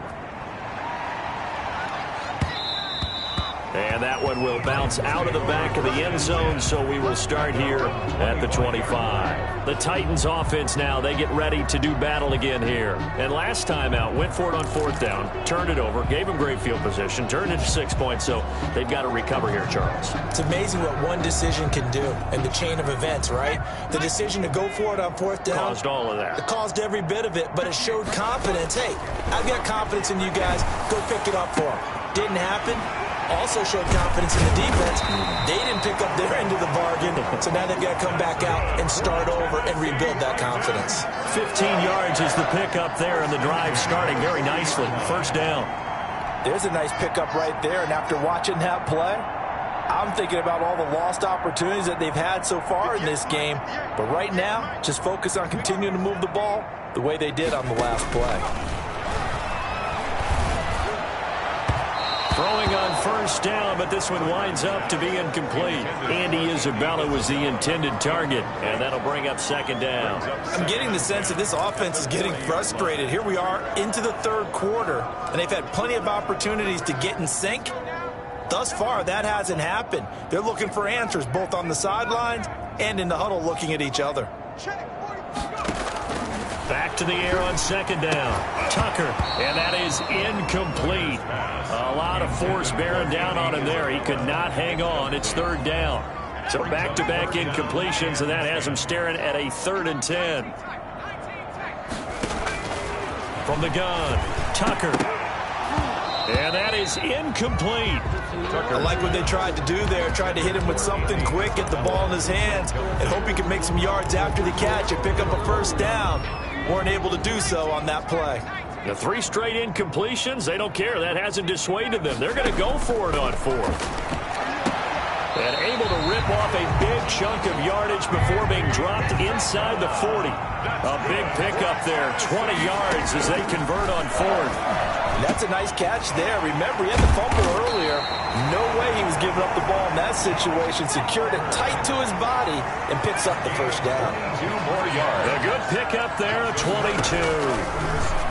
And that one will bounce out of the back of the end zone, so we will start here at the 25. The Titans offense now, they get ready to do battle again here. And last time out, went for it on 4th down, turned it over, gave them great field position, turned it to 6 points, so they've got to recover here, Charles. It's amazing what one decision can do in the chain of events, right? The decision to go for it on 4th down. Caused all of that. It caused every bit of it, but it showed confidence. Hey, I've got confidence in you guys. Go pick it up for them. Didn't happen. Also showed confidence in the defense. They didn't pick up their end of the bargain, so now they've got to come back out and start over and rebuild that confidence. 15 yards is the pickup there, and the drive starting very nicely. 1st down. There's a nice pickup right there, and after watching that play, I'm thinking about all the lost opportunities that they've had so far in this game. But right now, just focus on continuing to move the ball the way they did on the last play. Throwing on 1st down, but this one winds up to be incomplete. Andy Isabella was the intended target, and that'll bring up 2nd down. I'm getting the sense that this offense is getting frustrated. Here we are into the 3rd quarter, and they've had plenty of opportunities to get in sync. Thus far, that hasn't happened. They're looking for answers both on the sidelines and in the huddle looking at each other. Back to the air on 2nd down. Tucker, and that is incomplete. A lot of force bearing down on him there. He could not hang on. It's 3rd down. So back-to-back incompletions, and that has him staring at a 3rd and 10. From the gun, Tucker. And that is incomplete. I like what they tried to do there. Tried to hit him with something quick, get the ball in his hands, and hope he can make some yards after the catch and pick up a 1st down. Weren't able to do so on that play. The 3 straight incompletions, they don't care. That hasn't dissuaded them. They're going to go for it on 4th. And able to rip off a big chunk of yardage before being dropped inside the 40. A big pickup there, 20 yards as they convert on fourth. That's a nice catch there. Remember, he had the fumble earlier. No way he was giving up the ball in that situation. Secured it tight to his body and picks up the first down. 2 more yards. A good pickup there, 22.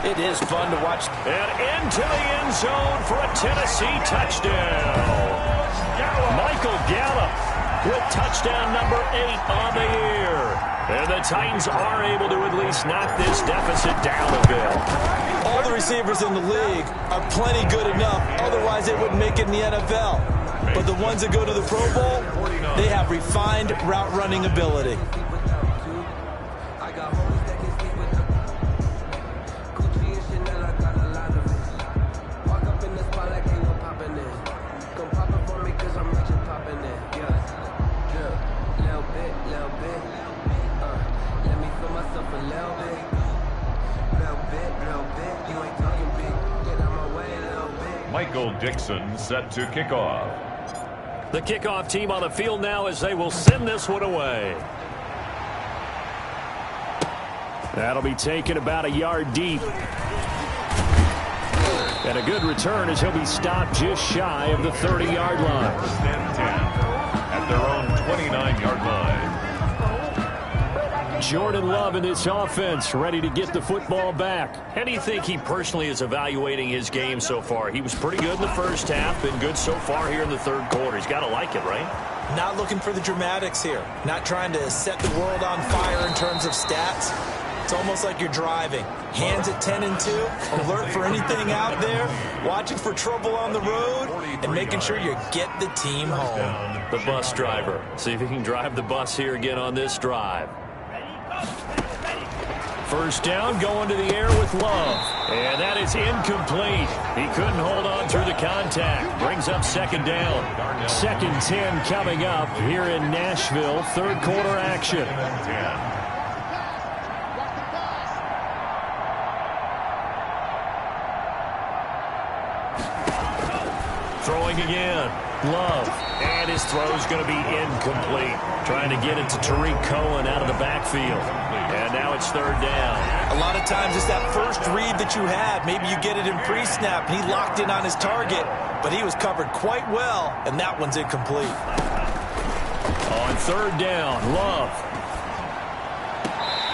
It is fun to watch. And into the end zone for a Tennessee touchdown. Michael Gallup with touchdown number 8 on the year. And the Titans are able to at least knock this deficit down a bit. All the receivers in the league are plenty good enough. Otherwise, they wouldn't make it in the NFL. But the ones that go to the Pro Bowl, they have refined route running ability. Michael Dixon set to kick off. The kickoff team on the field now as they will send this one away. That'll be taken about a yard deep. And a good return as he'll be stopped just shy of the 30-yard line. 10 at their own 29-yard line. Jordan Love in this offense, ready to get the football back. How do you think he personally is evaluating his game so far? He was pretty good in the first half, been good so far here in the third quarter. He's got to like it, right? Not looking for the dramatics here. Not trying to set the world on fire in terms of stats. It's almost like you're driving. Hands at 10 and 2, alert for anything out there, watching for trouble on the road, and making sure you get the team home. The bus driver. See if he can drive the bus here again on this drive. First down, going to the air with Love. And that is incomplete. He couldn't hold on through the contact. Brings up second down. 2nd and 10 coming up here in Nashville. Third quarter action. Throwing again. Love. And his throw is going to be incomplete. Trying to get it to Tariq Cohen out of the backfield. And now it's third down. A lot of times it's that first read that you had. Maybe you get it in pre-snap. He locked in on his target, but he was covered quite well, and that one's incomplete. On third down, Love.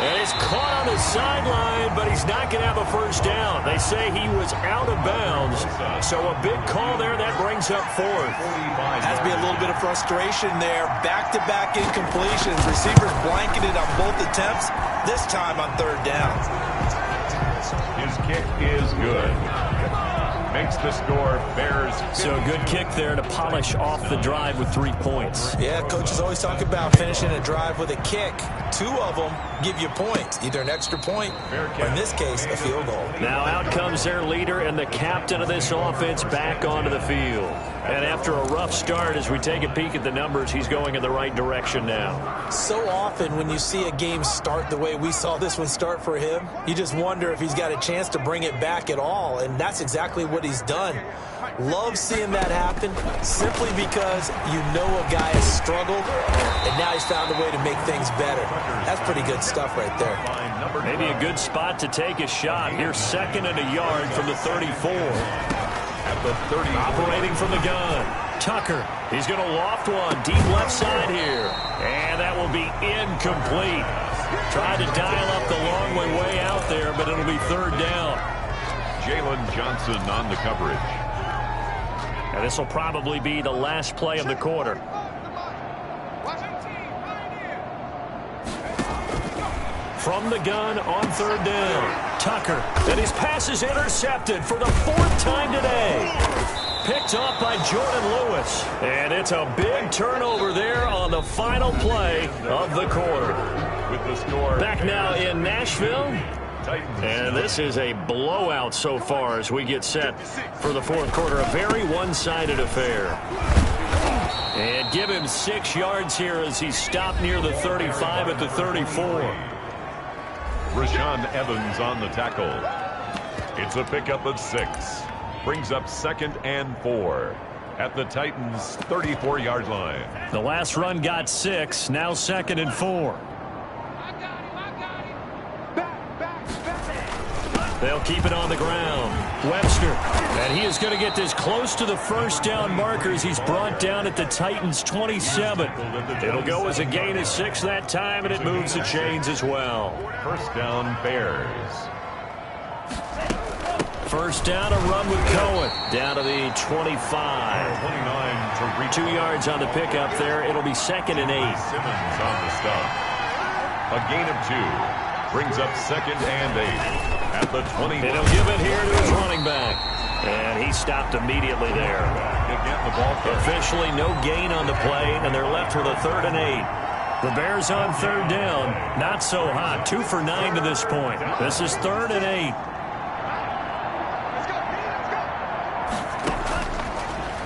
And it's caught on the sideline, but he's not going to have a first down. They say he was out of bounds. So a big call there. That brings up fourth. Has to be a little bit of frustration there. Back-to-back incompletions. Receivers blanketed on both attempts, this time on third down. His kick is good. Makes the score Bears. So a good kick there to polish off the drive with 3 points. Yeah, coaches always talk about finishing a drive with a kick. 2 of them give you points, either an extra point or, in this case, a field goal. Now out comes their leader and the captain of this offense back onto the field. And after a rough start, as we take a peek at the numbers, he's going in the right direction now. So often when you see a game start the way we saw this one start for him, you just wonder if he's got a chance to bring it back at all, and that's exactly what he's done. Love seeing that happen simply because you know a guy has struggled, and now he's found a way to make things better. That's pretty good stuff right there. Maybe a good spot to take a shot. Here's 2nd and a yard from the 34. At the 30. Operating from the gun. Tucker. He's going to loft one deep left side here. And that will be incomplete. Tried to dial up the long way out there, but it'll be third down. Jalen Johnson on the coverage. And this will probably be the last play of the quarter. From the gun on third down. Tucker. And his pass is intercepted for the 4th time today. Picked off by Jordan Lewis. And it's a big turnover there on the final play of the quarter. With the score. Back now in Nashville. Titans. And this is a blowout so far as we get set for the 4th quarter. A very one-sided affair. And give him 6 yards here as he's stopped near the 35 at the 34. Rashaan Evans on the tackle. It's a pickup of 6. Brings up 2nd and 4. at the Titans' 34-yard line. The last run got 6. Now 2nd and 4. They'll keep it on the ground. Webster. And he is going to get this close to the first down markers. He's brought down at the Titans' 27. It'll go as a gain of 6 that time, and it moves the chains as well. First down, Bears. First down, a run with Cohen. Down to the 25. 29 to reach. 2 yards on the pickup there. It'll be 2nd and 8. Simmons on the stop. A gain of 2. Brings up 2nd and 8. At the 20. And he'll give it here to his running back. And he stopped immediately there. Again, the ball Officially no gain on the play, and they're left with a 3rd and 8. The Bears on 3rd down. Not so hot. 2 for 9 to this point. This is 3rd and 8.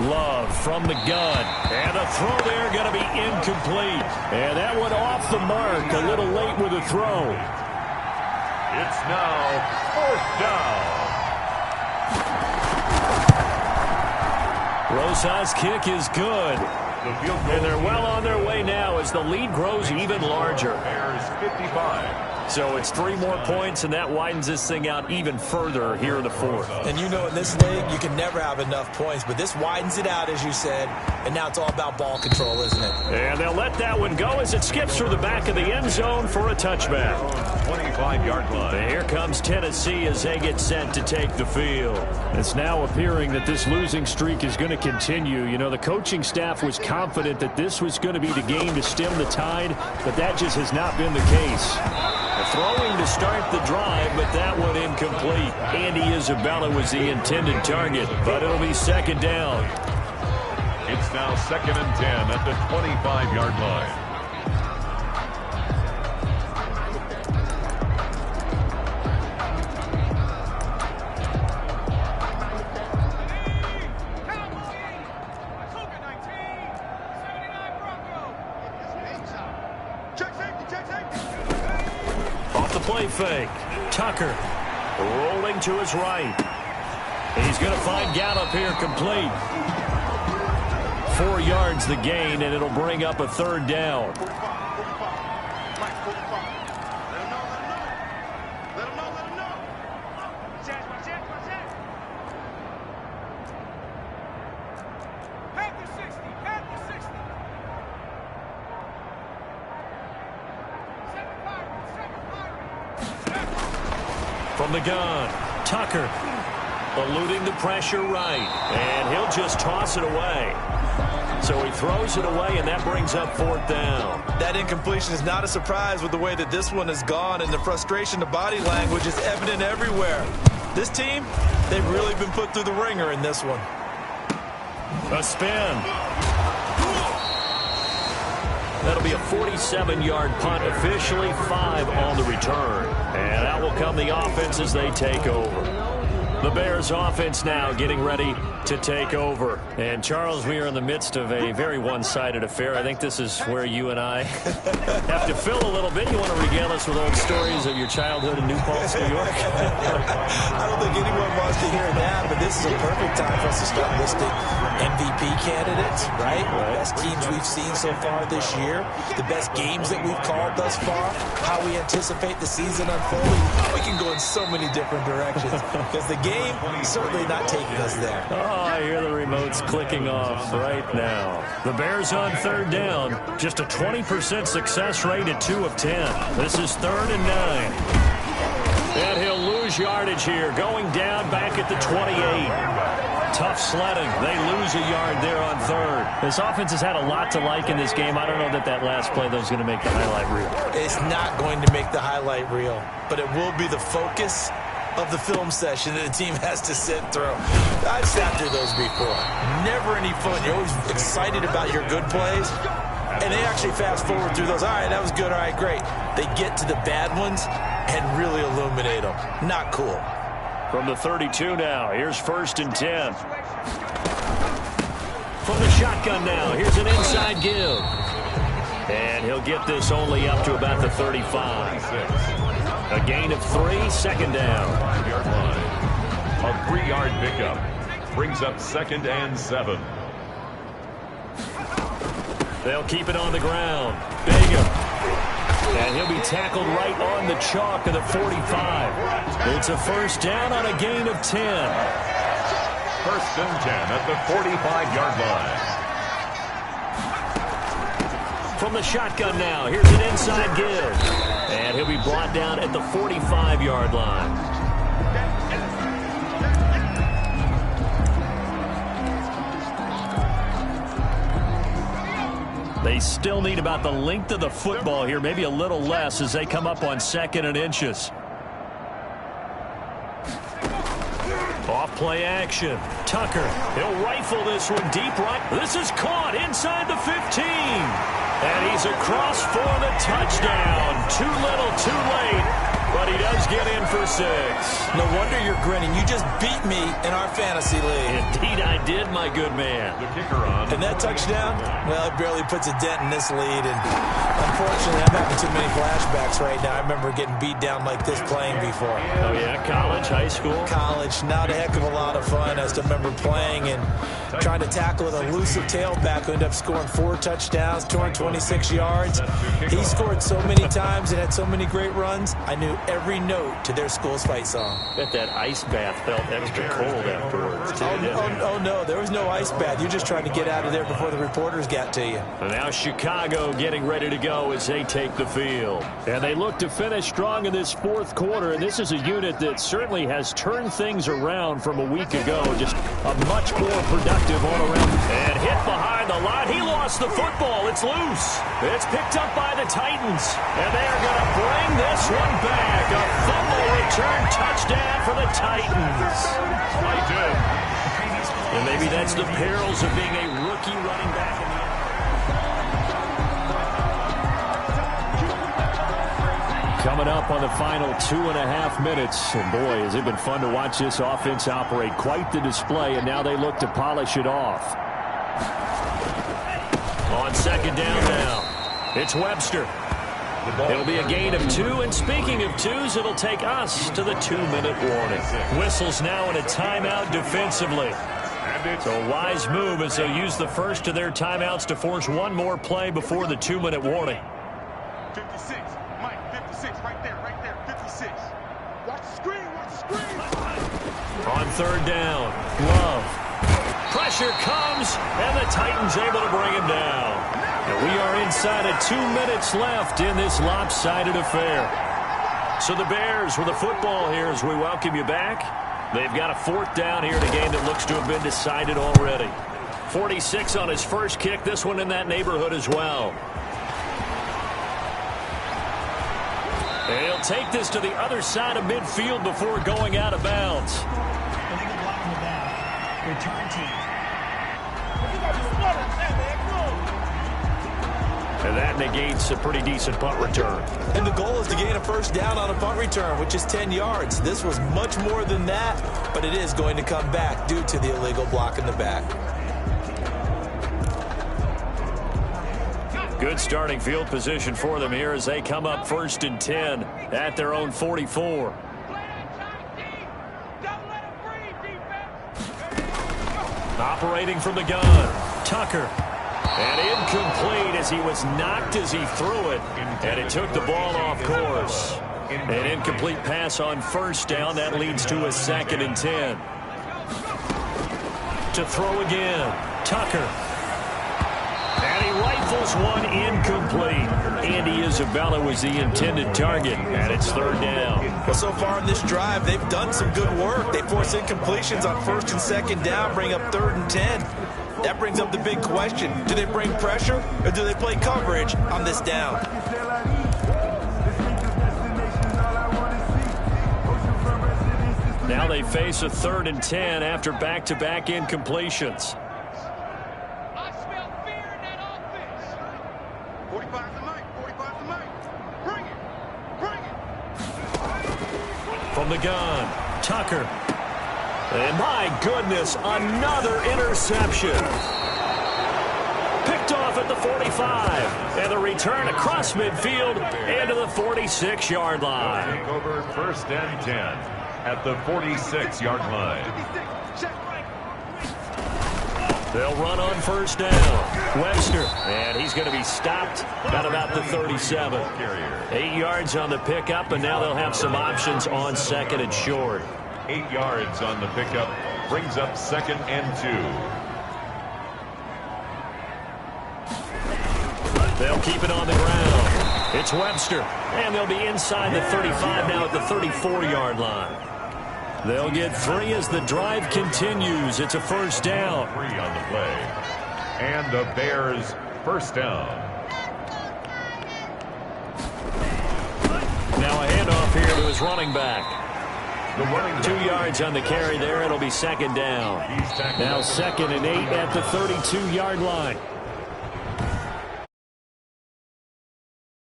Love from the gun. And the throw there going to be incomplete. And that went off the mark. A little late with the throw. It's now 4th down. Rosa's kick is good. And they're well on their way now as the lead grows even larger. Bears 55. So it's 3 more points, and that widens this thing out even further here in the 4th. And you know in this league, you can never have enough points, but this widens it out, as you said, and now it's all about ball control, isn't it? And they'll let that one go as it skips through the back of the end zone for a touchback. 25-yard line. And here comes Tennessee as they get set to take the field. It's now appearing that this losing streak is going to continue. You know, the coaching staff was confident that this was going to be the game to stem the tide, but that just has not been the case. Throwing to start the drive, but that one incomplete. Andy Isabella was the intended target, but it'll be 2nd down. It's now 2nd and 10 at the 25-yard line. Play fake. Tucker rolling to his right. He's going to find Gallup here complete. 4 yards the gain, and it'll bring up a 3rd down. From the gun, Tucker eluding the pressure right, and he'll just toss it away. So he throws it away, and that brings up 4th down. That incompletion is not a surprise with the way that this one has gone, and the frustration, the body language is evident everywhere. This team, they've really been put through the ringer in this one. A spin. That'll be a 47-yard punt, officially 5 on the return. And out will come the offense as they take over. The Bears offense now getting ready to take over. And, Charles, we are in the midst of a very one-sided affair. I think this is where you and I have to fill a little bit. You want to regale us with old stories of your childhood in New Paltz, New York? I don't think anyone wants to hear that, but this is a perfect time for us to start listing MVP candidates, right? The best teams we've seen so far this year, the best games that we've called thus far, how we anticipate the season unfolding. We can go in so many different directions because the game is certainly not taking us there. Oh, I hear the remotes clicking off right now. The Bears on 3rd down. Just a 20% success rate at 2 of 10. This is 3rd and 9. And he'll lose yardage here. Going down back at the 28. Tough sledding. They lose a yard there on 3rd. This offense has had a lot to like in this game. I don't know that last play, though, is going to make the highlight reel. It's not going to make the highlight reel, but it will be the focus of the film session that the team has to sit through. I've sat through those before. Never any fun. You're always excited about your good plays, and they actually fast forward through those. All right, that was good. All right, great. They get to the bad ones and really illuminate them. Not cool. From the 32 now, here's 1st and 10. From the shotgun now, here's an inside give. And he'll get this only up to about the 35. A gain of 3, 2nd down. A 3-yard pickup brings up 2nd and 7. They'll keep it on the ground. Bingham. And he'll be tackled right on the chalk of the 45. It's a first down on a gain of 10. First and 10 at the 45-yard line. From the shotgun now, here's an inside give. And he'll be brought down at the 45-yard line. They still need about the length of the football here, maybe a little less as they come up on 2nd and inches. Off play action. Tucker, he'll rifle this one deep right. This is caught inside the 15. And he's across for the touchdown. Too little, too late. But he does get in for 6. No wonder you're grinning. You just beat me in our fantasy league. Indeed I did, my good man. The kicker on. And that touchdown, well, it barely puts a dent in this lead. And unfortunately, I'm having too many flashbacks right now. I remember getting beat down like this playing before. Oh, yeah? College, high school? College. Not a heck of a lot of fun. I still remember playing and trying to tackle an elusive tailback who ended up scoring 4 touchdowns, 226 yards. He scored so many times and had so many great runs. I knew every note to their school's fight song. Bet that ice bath felt extra cold afterwards, too, didn't it? Oh, no, there was no ice bath. You're just trying to get out of there before the reporters got to you. And now Chicago getting ready to go as they take the field. And they look to finish strong in this 4th quarter, and this is a unit that certainly has turned things around from a week ago. Just a much more productive all-around. And hit behind the line. He lost the football. It's loose. It's picked up by the Titans. And they are going to bring this one back. A fumble return touchdown for the Titans. And maybe that's the perils of being a rookie running back in the NFL. Coming up on the final 2.5 minutes. And boy, has it been fun to watch this offense operate. Quite the display, and now they look to polish it off. On 2nd down now, it's Webster. It'll be a gain of 2, and speaking of 2s, it'll take us to the 2-minute warning. Whistles now in a timeout defensively. So a wise move as they'll use the first of their timeouts to force one more play before the 2-minute warning. 56, Mike, 56, right there, 56. Watch the screen, watch the screen. On 3rd down, Love. Pressure comes, and the Titans able to bring him down. And we are inside of 2 minutes left in this lopsided affair. So the Bears with the football here as we welcome you back. They've got a 4th down here in a game that looks to have been decided already. 46 on his first kick, this one in that neighborhood as well. And he'll take this to the other side of midfield before going out of bounds. Illegal blocking the back. Return team. And that negates a pretty decent punt return. And the goal is to gain a first down on a punt return, which is 10 yards. This was much more than that, but it is going to come back due to the illegal block in the back. Good starting field position for them here as they come up 1st and 10 at their own 44. Operating from the gun, Tucker. And incomplete as he was knocked as he threw it. And it took the ball off course. An incomplete pass on 1st down. That leads to a 2nd and 10. To throw again, Tucker. And he rifles one incomplete. Andy Isabella was the intended target. And it's 3rd down. Well, so far in this drive, they've done some good work. They force incompletions on 1st and 2nd down, bring up 3rd and 10. That brings up the big question. Do they bring pressure or do they play coverage on this down? Now they face a 3rd and 10 after back-to-back incompletions. I smell fear in that offense. 45 to Mike, 45 to Mike. Bring it, bring it. From the gun, Tucker. And my goodness, another interception. Picked off at the 45. And the return across midfield into the 46-yard line. Take over 1st and 10 at the 46-yard line. They'll run on first down. Webster, and he's going to be stopped at about the 37. 8 yards on the pickup, and now they'll have some options on second and short. 8 yards on the pickup brings up 2nd and 2. They'll keep it on the ground. It's Webster, and they'll be inside the 35 now at the 34-yard line. They'll get 3 as the drive continues. It's a first down. 3 on the play. And the Bears first down. Now a handoff here to his running back. 2 yards on the carry there. It'll be second down. Now 2nd and 8 at the 32-yard line.